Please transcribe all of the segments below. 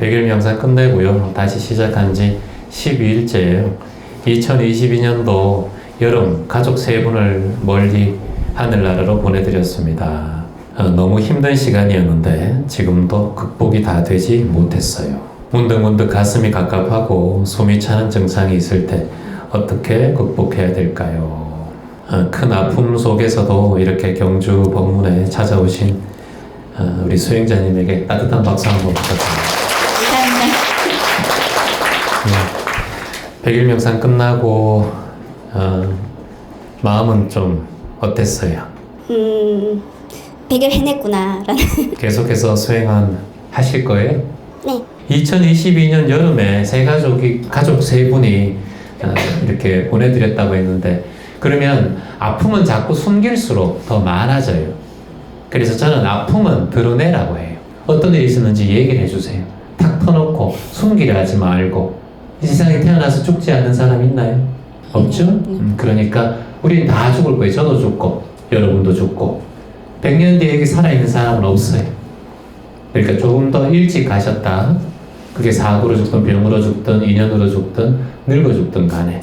100일 명상 끝내고요. 다시 시작한 지 12일째예요. 2022년도 여름 가족 세 분을 멀리 하늘나라로 보내드렸습니다. 너무 힘든 시간이었는데 지금도 극복이 다 되지 못했어요. 문득문득 가슴이 갑갑하고 숨이 차는 증상이 있을 때 어떻게 극복해야 될까요? 큰 아픔 속에서도 이렇게 경주 법문에 찾아오신 우리 수행자님에게 따뜻한 박수 한번 부탁드립니다. 감사합니다. 100일 명상 끝나고 마음은 좀 어땠어요? 100일 해냈구나라는. 계속해서 하실 거예요? 네. 2022년 여름에 가족 세 분이 이렇게 보내드렸다고 했는데, 그러면 아픔은 자꾸 숨길수록 더 많아져요. 그래서 저는 아픔은 드러내라고 해요. 어떤 일이 있었는지 얘기를 해주세요. 탁 터놓고 숨기려 하지 말고. 이 세상에 태어나서 죽지 않는 사람 있나요? 없죠? 그러니까 우린 다 죽을 거예요. 저도 죽고 여러분도 죽고 100년 뒤에 여기 살아있는 사람은 없어요. 그러니까 조금 더 일찍 가셨다. 그게 사고로 죽든 병으로 죽든 인연으로 죽든 늙어 죽든 간에,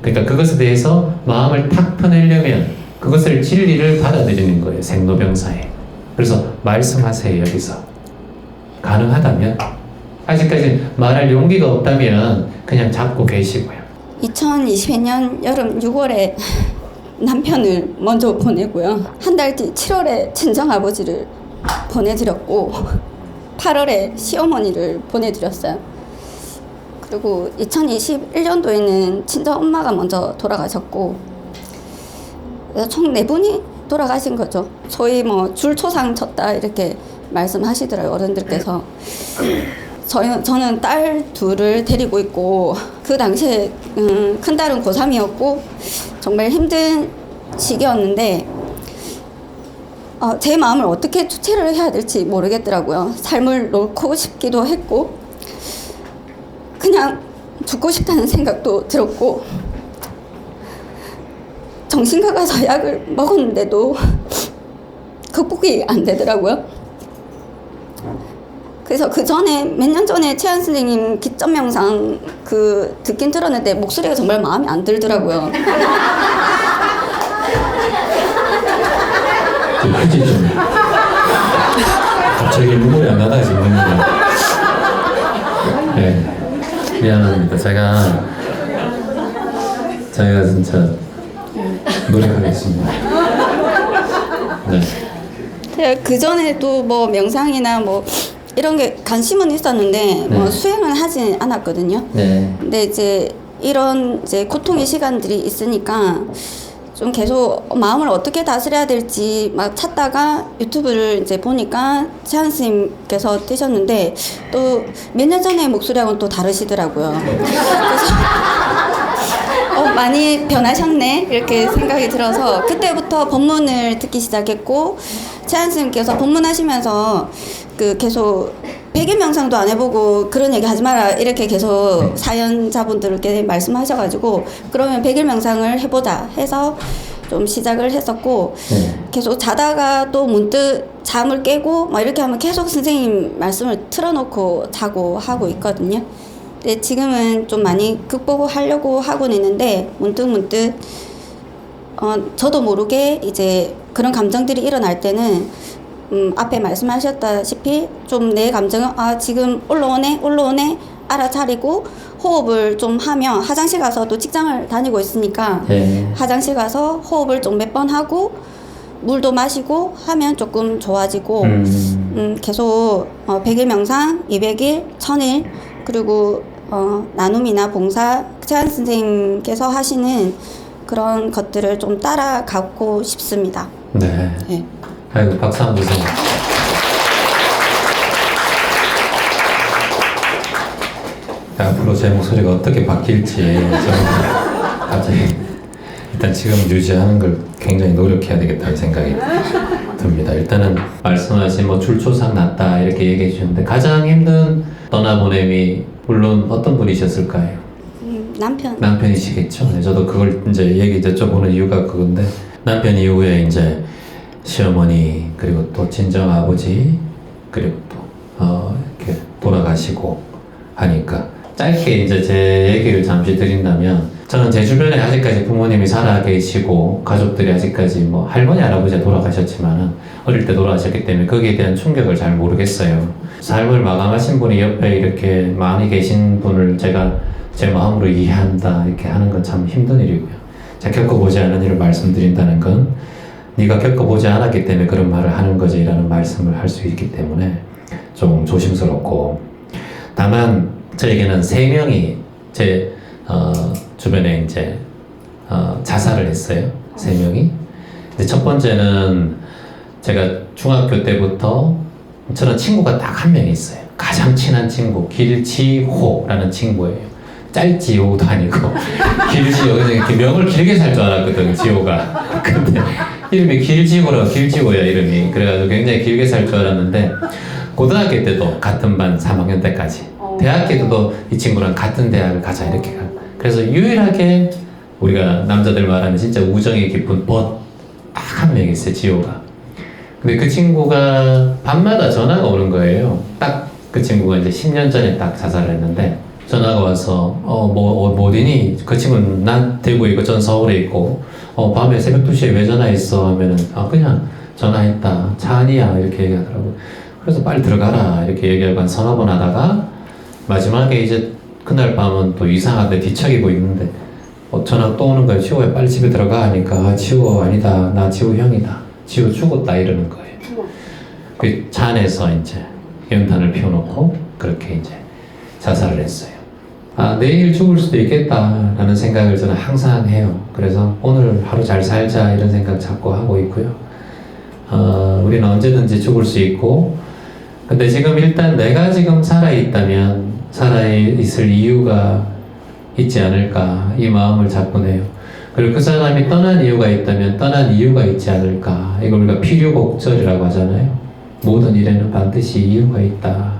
그러니까 그것에 대해서 마음을 탁 펴내려면 그것을 진리를 받아들이는 거예요. 생로병사에. 그래서 말씀하세요. 여기서 가능하다면. 아직까지 말할 용기가 없다면 그냥 잡고 계시고요. 2022년 여름 6월에 남편을 먼저 보내고요. 한 달 뒤 7월에 친정아버지를 보내드렸고 8월에 시어머니를 보내드렸어요. 그리고 2021년도에는 친정엄마가 먼저 돌아가셨고, 그래서 총 4분이 돌아가신 거죠. 소위 줄초상 쳤다 이렇게 말씀하시더라고요, 어른들께서. 저는 딸 둘을 데리고 있고, 그 당시에 큰 딸은 고3이었고 정말 힘든 시기였는데 제 마음을 어떻게 주체를 해야 될지 모르겠더라고요. 삶을 놓고 싶기도 했고 그냥 죽고 싶다는 생각도 들었고, 정신과 가서 약을 먹었는데도 극복이 안 되더라고요. 그래서 몇 년 전에 최한 선생님 기점 명상 듣긴 들었는데 목소리가 정말 마음에 안 들더라고요. 그치 좀. 갑자기 눈물이 안 나다 지금. 네, 미안합니다. 제가 진짜 노력하겠습니다. 네. 제가 그 전에도 명상이나 이런 게 관심은 있었는데 네. 수행은 하진 않았거든요. 네. 근데 이런 고통의 시간들이 있으니까 좀 계속 마음을 어떻게 다스려야 될지 막 찾다가 유튜브를 보니까 최한 스님께서 뜨셨는데 또 몇 년 전에 목소리하고는 또 다르시더라고요. 그래서 많이 변하셨네 이렇게 생각이 들어서 그때부터 법문을 듣기 시작했고, 최한 스님께서 법문하시면서 계속 100일 명상도 안 해보고 그런 얘기 하지 마라 이렇게 계속 사연자분들께 말씀하셔가지고, 그러면 100일 명상을 해보자 해서 좀 시작을 했었고, 계속 자다가 또 문득 잠을 깨고 이렇게 하면 계속 선생님 말씀을 틀어놓고 자고 하고 있거든요. 근데 지금은 좀 많이 극복하려고 하고는 있는데 문득 저도 모르게 그런 감정들이 일어날 때는 앞에 말씀하셨다시피 좀 내 감정은 지금 올라오네 알아차리고 호흡을 좀 하면, 화장실 가서 또 직장을 다니고 있으니까 화장실 가서 호흡을 좀 몇 번 하고 물도 마시고 하면 조금 좋아지고, 계속 100일 명상, 200일, 1000일, 그리고 나눔이나 봉사, 최한 선생님께서 하시는 그런 것들을 좀 따라가고 싶습니다. 네. 네. 아이고, 박수 한번 주세요. 앞으로 제 목소리가 어떻게 바뀔지 저는 갑자기 일단 지금 유지하는 걸 굉장히 노력해야 되겠다는 생각이 듭니다. 일단은 말씀하신 줄초상 났다 이렇게 얘기해 주셨는데, 가장 힘든 떠나보냄이 물론 어떤 분이셨을까요? 남편이시겠죠. 네, 저도 그걸 얘기 여쭤보는 이유가 그건데, 남편 이후에 시어머니, 그리고 또 친정 아버지, 그리고 또 이렇게 돌아가시고 하니까. 짧게 이제 제 얘기를 잠시 드린다면, 저는 제 주변에 아직까지 부모님이 살아 계시고 가족들이 아직까지 뭐 할머니 할아버지가 돌아가셨지만은 어릴 때 돌아가셨기 때문에 거기에 대한 충격을 잘 모르겠어요. 삶을 마감하신 분이 옆에 이렇게 많이 계신 분을 제가 제 마음으로 이해한다 이렇게 하는 건 참 힘든 일이고요. 제가 겪어보지 않은 일을 말씀드린다는 건 네가 겪어보지 않았기 때문에 그런 말을 하는 거지 라는 말씀을 할 수 있기 때문에 좀 조심스럽고, 다만 저에게는 3명이 제 주변에 이제 자살을 했어요. 3명이. 근데 첫 번째는 제가 중학교 때부터 저는 친구가 딱 한 명 있어요. 가장 친한 친구, 길지호라는 친구예요. 짤지호도 아니고 길지호. 그냥 명을 길게 살 줄 알았거든, 지호가. 근데 이름이 길지호야 이름이. 그래가지고 굉장히 길게 살 줄 알았는데 고등학교 때도 같은 반 3학년 때까지, 대학교 때도 이 친구랑 같은 대학을 가자 이렇게 가. 그래서 유일하게 우리가 남자들 말하면 진짜 우정이 깊은 벗 딱 한 명 있어요, 지호가. 근데 그 친구가 밤마다 전화가 오는 거예요. 딱 그 친구가 이제 10년 전에 딱 자살을 했는데 전화가 와서 어디니? 그 친구는 난 대구에 있고 전 서울에 있고 밤에 새벽 2시에 왜 전화했어? 하면은 그냥 전화했다. 차 아니야 이렇게 얘기하더라고요. 그래서 빨리 들어가라 이렇게 얘기하고 한 서너 번 하다가 마지막에 이제 그날 밤은 또 이상하게 뒤척이고 있는데 전화 또 오는 거예요. 지호야 빨리 집에 들어가 하니까 지호 아니다. 나 지호 형이다. 지호 죽었다 이러는 거예요. 그 차 안에서 이제 연탄을 피워놓고 그렇게 이제 자살을 했어요. 내일 죽을 수도 있겠다라는 생각을 저는 항상 해요. 그래서 오늘 하루 잘 살자 이런 생각 자꾸 하고 있고요. 우리는 언제든지 죽을 수 있고, 근데 지금 일단 내가 지금 살아있다면 살아있을 이유가 있지 않을까 이 마음을 자꾸 내요. 그리고 그 사람이 떠난 이유가 있다면 떠난 이유가 있지 않을까. 이걸 우리가 필요곡절이라고 하잖아요. 모든 일에는 반드시 이유가 있다.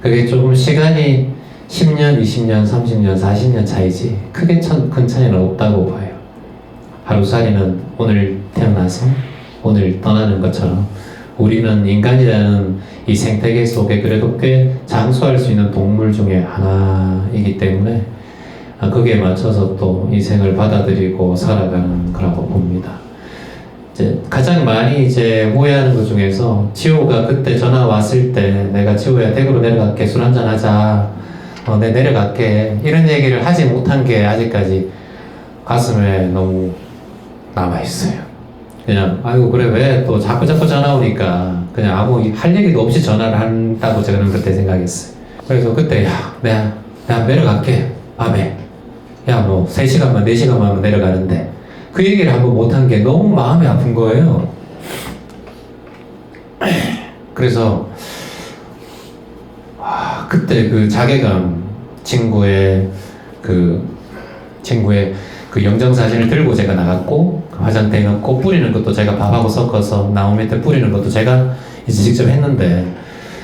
그게 조금 시간이 10년, 20년, 30년, 40년 차이지 크게 큰 차이는 없다고 봐요. 하루살이는 오늘 태어나서 오늘 떠나는 것처럼 우리는 인간이라는 이 생태계 속에 그래도 꽤 장수할 수 있는 동물 중에 하나이기 때문에 거기에 맞춰서 또 인생을 받아들이고 살아가는 거라고 봅니다. 이제 가장 많이 이제 오해하는 것 중에서 지호가 그때 전화 왔을 때 내가 지호야 대구로 내려갈게 술 한잔 하자 내 내려갈게 이런 얘기를 하지 못한 게 아직까지 가슴에 너무 남아있어요. 그냥 아이고 그래 왜 또 자꾸 전화 오니까 그냥 아무 할 얘기도 없이 전화를 한다고 저는 그때 생각했어요. 그래서 그때 내가 내려갈게 밤에 뭐 3시간만 4시간만 내려가는데 그 얘기를 한번 못한 게 너무 마음이 아픈 거예요. 그래서 그때 그 자괴감 친구의 그 영정 사진을 들고 제가 나갔고 화장대에 넣고 뿌리는 것도 제가 밥하고 섞어서 나무 밑에 뿌리는 것도 제가 이제 직접 했는데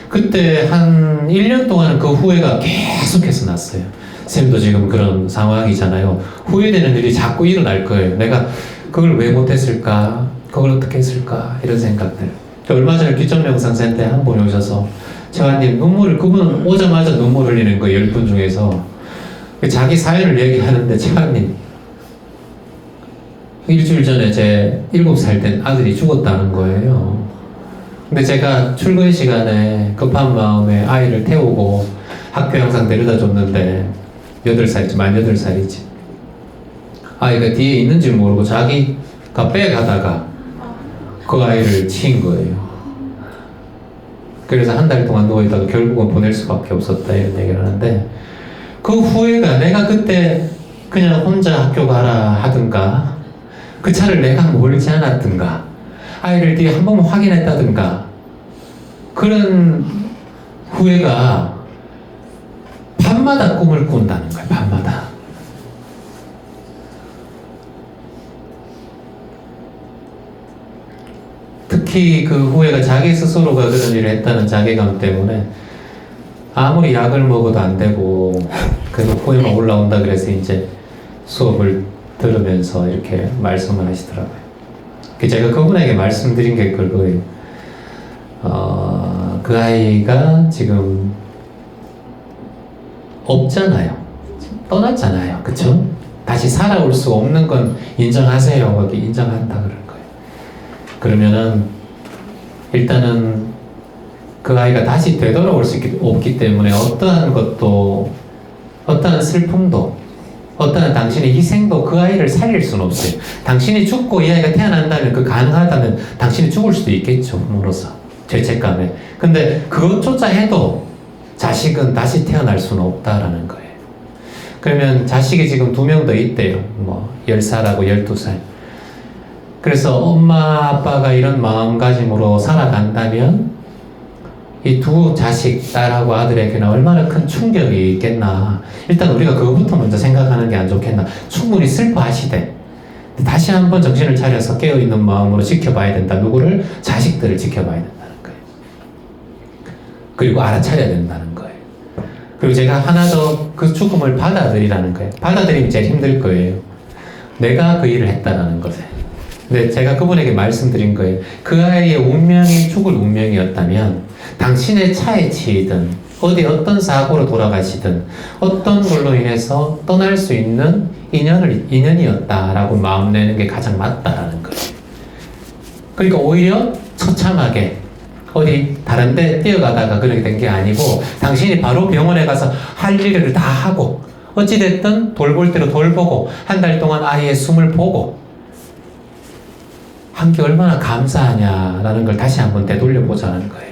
그때 한 1년 동안 그 후회가 계속해서 났어요. 쌤도 지금 그런 상황이잖아요. 후회되는 일이 자꾸 일어날 거예요. 내가 그걸 왜 못했을까? 그걸 어떻게 했을까? 이런 생각들. 얼마 전에 귀천명상센터에 한 분이 오셔서 재환님 그분은 오자마자 눈물 흘리는 거예요. 10분 중에서. 자기 사연을 얘기하는데 재환님 일주일 전에 제 7살 된 아들이 죽었다는 거예요. 근데 제가 출근 시간에 급한 마음에 아이를 태우고 학교 항상 데려다 줬는데 8살이지, 만 8살이지. 아이가 뒤에 있는지 모르고 자기가 빼가다가 그 아이를 치인 거예요. 그래서 한 달 동안 누워있다가 결국은 보낼 수밖에 없었다 이런 얘기를 하는데 그 후회가 내가 그때 그냥 혼자 학교 가라 하든가 그 차를 내가 몰지 않았든가 아이를 뒤에 한 번만 확인했다든가 그런 후회가 밤마다 꿈을 꾼다는 거예요. 밤마다. 특히 그 후회가 자기 스스로가 그런 일을 했다는 자괴감 때문에 아무리 약을 먹어도 안 되고 계속 후회만 올라온다 그래서 이제 수업을 들으면서 이렇게 말씀을 하시더라고요. 제가 그분에게 말씀드린 게 그거예요. 그 아이가 지금 없잖아요. 떠났잖아요. 그쵸? 다시 살아올 수 없는 건 인정하세요. 거기 인정한다 그런 거예요. 그러면은 일단은 그 아이가 다시 되돌아올 수 없기 때문에 어떠한 것도, 어떠한 슬픔도, 어떠한 당신의 희생도 그 아이를 살릴 수는 없어요. 당신이 죽고 이 아이가 태어난다면, 그 가능하다면 당신이 죽을 수도 있겠죠, 부모로서. 죄책감에. 근데 그것조차 해도 자식은 다시 태어날 수는 없다라는 거예요. 그러면 자식이 지금 2명 더 있대요. 뭐 10살하고 12살. 그래서 엄마 아빠가 이런 마음가짐으로 살아간다면 이 두 자식, 딸하고 아들에게는 얼마나 큰 충격이 있겠나. 일단 우리가 그거부터 먼저 생각하는 게 안 좋겠나. 충분히 슬퍼하시되 다시 한번 정신을 차려서 깨어있는 마음으로 지켜봐야 된다. 누구를? 자식들을 지켜봐야 된다는 거예요. 그리고 알아차려야 된다는 거예요. 그리고 제가 하나 더 그 죽음을 받아들이라는 거예요. 받아들이면 제일 힘들 거예요. 내가 그 일을 했다라는 것에. 근데 제가 그분에게 말씀드린 거예요. 그 아이의 운명이 죽을 운명이었다면 당신의 차에 치이든 어디 어떤 사고로 돌아가시든 어떤 걸로 인해서 떠날 수 있는 인연이었다라고 마음 내는 게 가장 맞다라는 거예요. 그러니까 오히려 처참하게 어디 다른 데 뛰어가다가 그렇게 된 게 아니고 당신이 바로 병원에 가서 할 일을 다 하고 어찌됐든 돌볼 대로 돌보고 한 달 동안 아이의 숨을 보고 한 게 얼마나 감사하냐라는 걸 다시 한번 되돌려보자는 거예요.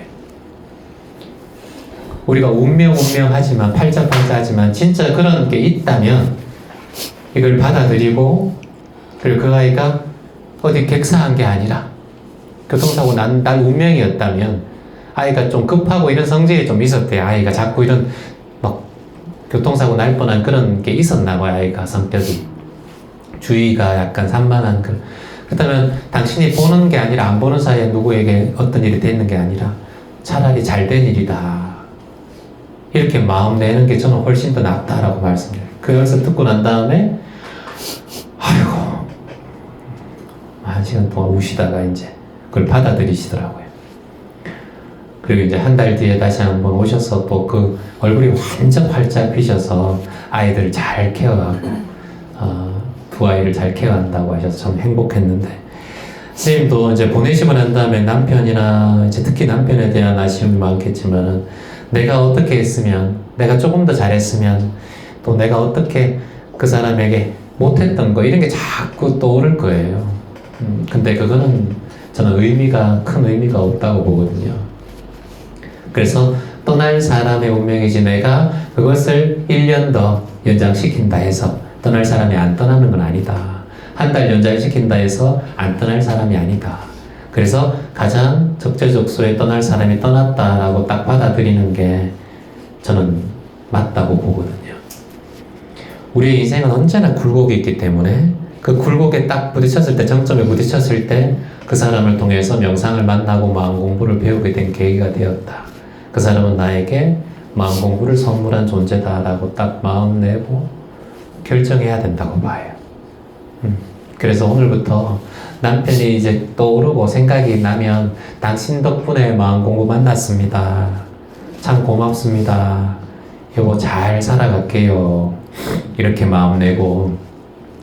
우리가 운명하지만 팔자하지만 진짜 그런 게 있다면 이걸 받아들이고 그리고 그 아이가 어디 객사한 게 아니라 교통사고 날 운명이었다면 아이가 좀 급하고 이런 성질이 좀 있었대요. 아이가 자꾸 이런 막 교통사고 날 뻔한 그런 게 있었나 봐요. 아이가 성격이 주의가 약간 산만한 그렇다면 당신이 보는 게 아니라 안 보는 사이에 누구에게 어떤 일이 됐는 게 아니라 차라리 잘된 일이다. 이렇게 마음 내는 게 저는 훨씬 더 낫다라고 말씀드려요. 그래서 듣고 난 다음에 아이고 1시간 동안 우시다가 이제 그걸 받아들이시더라고요. 그리고 이제 한 달 뒤에 다시 한번 오셔서 또 그 얼굴이 완전 활짝 피셔서 아이들을 잘 케어하고 두 아이를 잘 케어한다고 하셔서 참 행복했는데 선생님도 이제 보내시고 난 다음에 남편이나 이제 특히 남편에 대한 아쉬움이 많겠지만은 내가 어떻게 했으면, 내가 조금 더 잘했으면, 또 내가 어떻게 그 사람에게 못했던 거 이런 게 자꾸 떠오를 거예요. 근데 그거는 저는 큰 의미가 없다고 보거든요. 그래서 떠날 사람의 운명이지 내가 그것을 1년 더 연장시킨다 해서 떠날 사람이 안 떠나는 건 아니다. 한 달 연장시킨다 해서 안 떠날 사람이 아니다. 그래서 가장 적재적소에 떠날 사람이 떠났다라고 딱 받아들이는 게 저는 맞다고 보거든요. 우리의 인생은 언제나 굴곡이 있기 때문에 그 굴곡에 딱 부딪혔을 때, 정점에 부딪혔을 때 그 사람을 통해서 명상을 만나고 마음 공부를 배우게 된 계기가 되었다. 그 사람은 나에게 마음 공부를 선물한 존재다라고 딱 마음 내고 결정해야 된다고 봐요. 그래서 오늘부터 남편이 이제 떠오르고 생각이 나면 당신 덕분에 마음 공부 만났습니다. 참 고맙습니다. 여보 잘 살아갈게요. 이렇게 마음 내고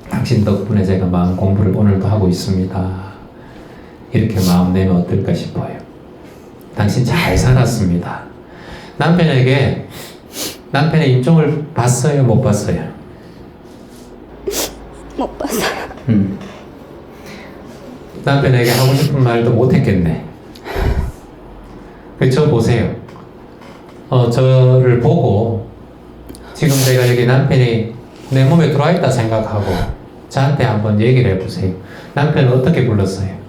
당신 덕분에 제가 마음 공부를 오늘도 하고 있습니다. 이렇게 마음 내면 어떨까 싶어요. 당신 잘 살았습니다. 남편에게 남편의 임종을 봤어요? 못 봤어요? 못 봤어요. 남편에게 하고 싶은 말도 못했겠네. 그쵸? 보세요. 저를 보고 지금 제가 여기 남편이 내 몸에 들어와 있다 생각하고 저한테 한번 얘기를 해보세요. 남편은 어떻게 불렀어요?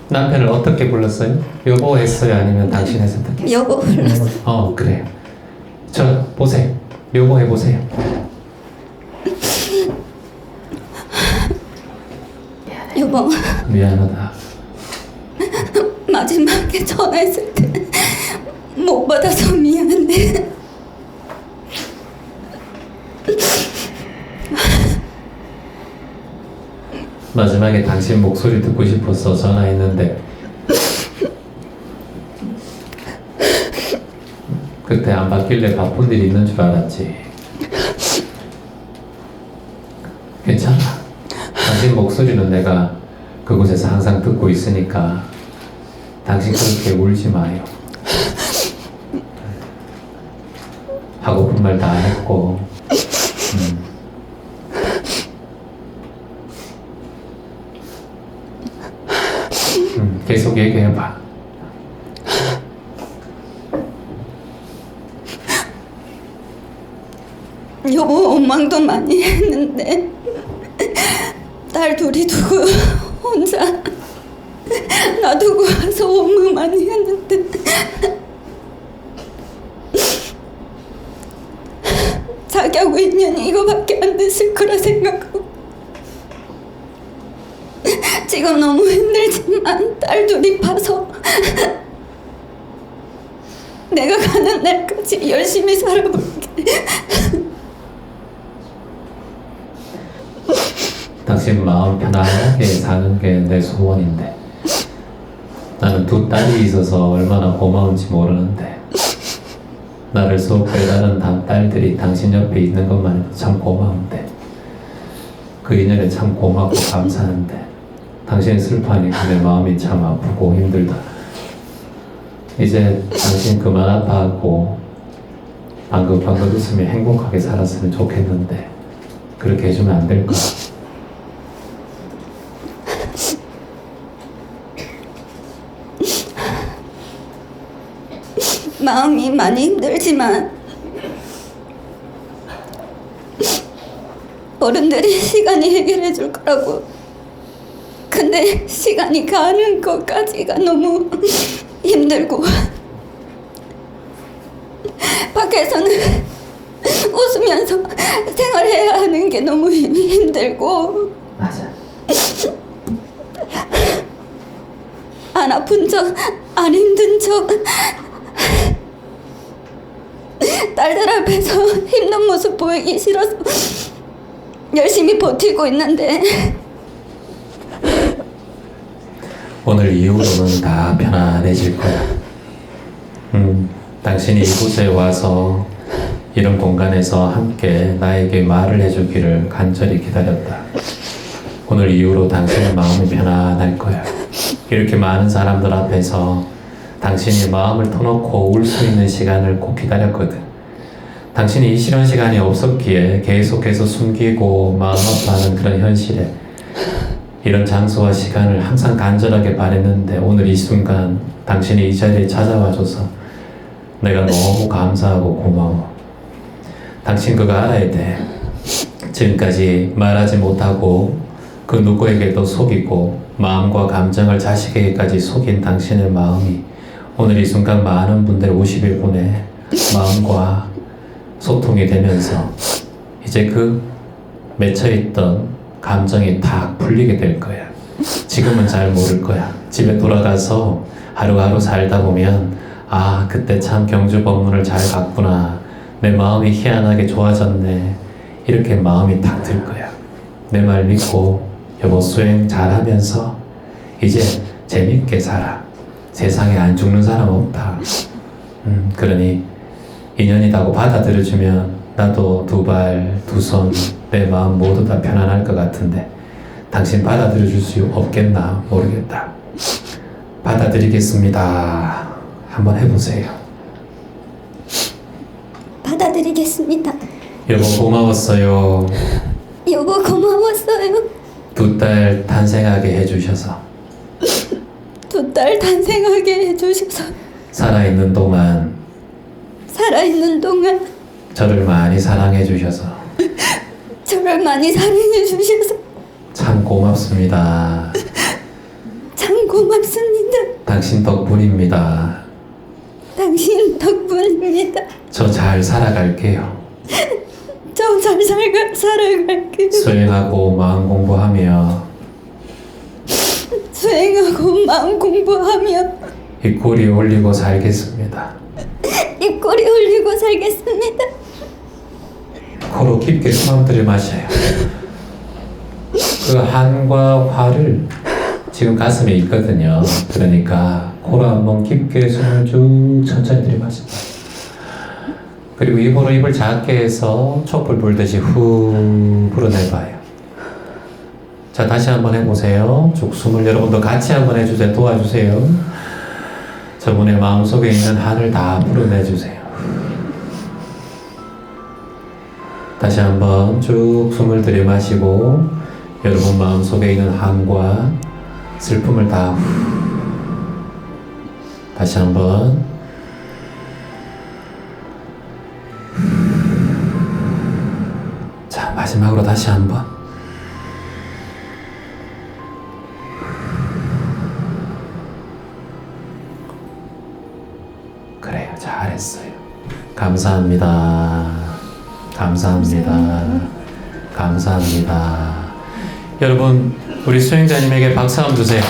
남편을 어떻게 불렀어요? 여보 했어요? 아니면 당신 해서 어떻게 했어요? 여보 불렀어요. 그래요. 저 보세요. 여보 해보세요. 여보 미안하다. 마지막에 전화했을 때 못 받아서 미안한데 마지막에 당신 목소리 듣고 싶어서 전화했는데 그때 안 받길래 바쁜 일이 있는 줄 알았지. 괜찮아. 당신 목소리는 내가 그곳에서 항상 듣고 있으니까 당신 그렇게 울지 마요. 하고픈 말 다 했고 계속 얘기해봐. 여보 원망도 많이 했는데 딸 둘이 두고 혼자 놔두고 와서 원망 많이 했는데 자기하고 인연이 이거밖에 안 됐을 거라 생각하고 지금 너무 힘들지만 딸 둘이 봐서 내가 가는 날까지 열심히 살아볼게. 당신 마음 편하게 사는 게 내 소원인데 나는 두 딸이 있어서 얼마나 고마운지 모르는데 나를 속 빼다는 딸들이 당신 옆에 있는 것만으로도 참 고마운데 그 인연에 참 고맙고 감사한데 당신이 슬퍼하니까 내 마음이 참 아프고 힘들다. 이제 당신 그만 아파하고 방긋 웃으며 행복하게 살았으면 좋겠는데 그렇게 해주면 안 될까? 마음이 많이 힘들지만 어른들이 시간이 해결해 줄 거라고. 근데 시간이 가는 것까지가 너무 힘들고 밖에서는 웃으면서 생활해야 하는 게 너무 힘들고 맞아. 안 아픈 척, 안 힘든 척 딸들 앞에서 힘든 모습 보이기 싫어서 열심히 버티고 있는데 오늘 이후로는 다 편안해질 거야. 당신이 이곳에 와서 이런 공간에서 함께 나에게 말을 해주기를 간절히 기다렸다. 오늘 이후로 당신의 마음이 편안할 거야. 이렇게 많은 사람들 앞에서 당신이 마음을 터놓고 울 수 있는 시간을 꼭 기다렸거든. 당신이 이 싫은 시간이 없었기에 계속해서 숨기고 마음 아파하는 그런 현실에 이런 장소와 시간을 항상 간절하게 바랬는데 오늘 이 순간 당신이 이 자리에 찾아와줘서 내가 너무 감사하고 고마워. 당신 그거 알아야 돼. 지금까지 말하지 못하고 그 누구에게도 속이고 마음과 감정을 자식에게까지 속인 당신의 마음이 오늘 이 순간 많은 분들의 50일분의 마음과 소통이 되면서 이제 그 맺혀있던 감정이 다 풀리게 될 거야. 지금은 잘 모를 거야. 집에 돌아가서 하루하루 살다 보면 아 그때 참 경주 법문을 잘 갔구나. 내 마음이 희한하게 좋아졌네. 이렇게 마음이 딱 들 거야. 내 말 믿고 여보 수행 잘하면서 이제 재밌게 살아. 세상에 안 죽는 사람 없다. 그러니 인연이라고 받아들여주면 나도 두 발, 두 손, 내 마음 모두 다 편안할 것 같은데 당신 받아들여줄 수 없겠나 모르겠다. 받아들이겠습니다. 한번 해보세요. 받아들이겠습니다. 여보 고마웠어요. 여보 고마웠어요. 두 딸 탄생하게 해주셔서 두 딸 탄생하게 해주셔서 살아있는 동안 살아있는 동안 저를 많이 사랑해 주셔서 저를 많이 사랑해 주셔서 참 고맙습니다. 참 고맙습니다. 당신 덕분입니다. 당신 덕분입니다. 저 잘 살아갈게요. 저 잘 살아갈게요. 수행하고 마음 공부하며 수행하고 마음 공부하며 입꼬리 올리고 살겠습니다. 입꼬리 올리고 살겠습니다. 코로 깊게 숨 들이마셔요. 그 한과 화를 지금 가슴에 있거든요. 그러니까 코로 한번 깊게 숨을 쭉 천천히 들이마시고, 그리고 입으로 입을 작게 해서 촛불 불듯이 후 불어내봐요. 자, 다시 한번 해보세요. 쭉 숨을 여러분도 같이 한번 해주세요. 도와주세요. 저분의 마음속에 있는 한을 다 불어내주세요. 다시 한번 쭉 숨을 들이마시고 여러분 마음속에 있는 한과 슬픔을 다 다시 한번 자, 마지막으로 다시 한번 그래요. 잘했어요. 감사합니다. 감사합니다. 감사합니다. 여러분, 우리 수행자님에게 박수 한번 주세요.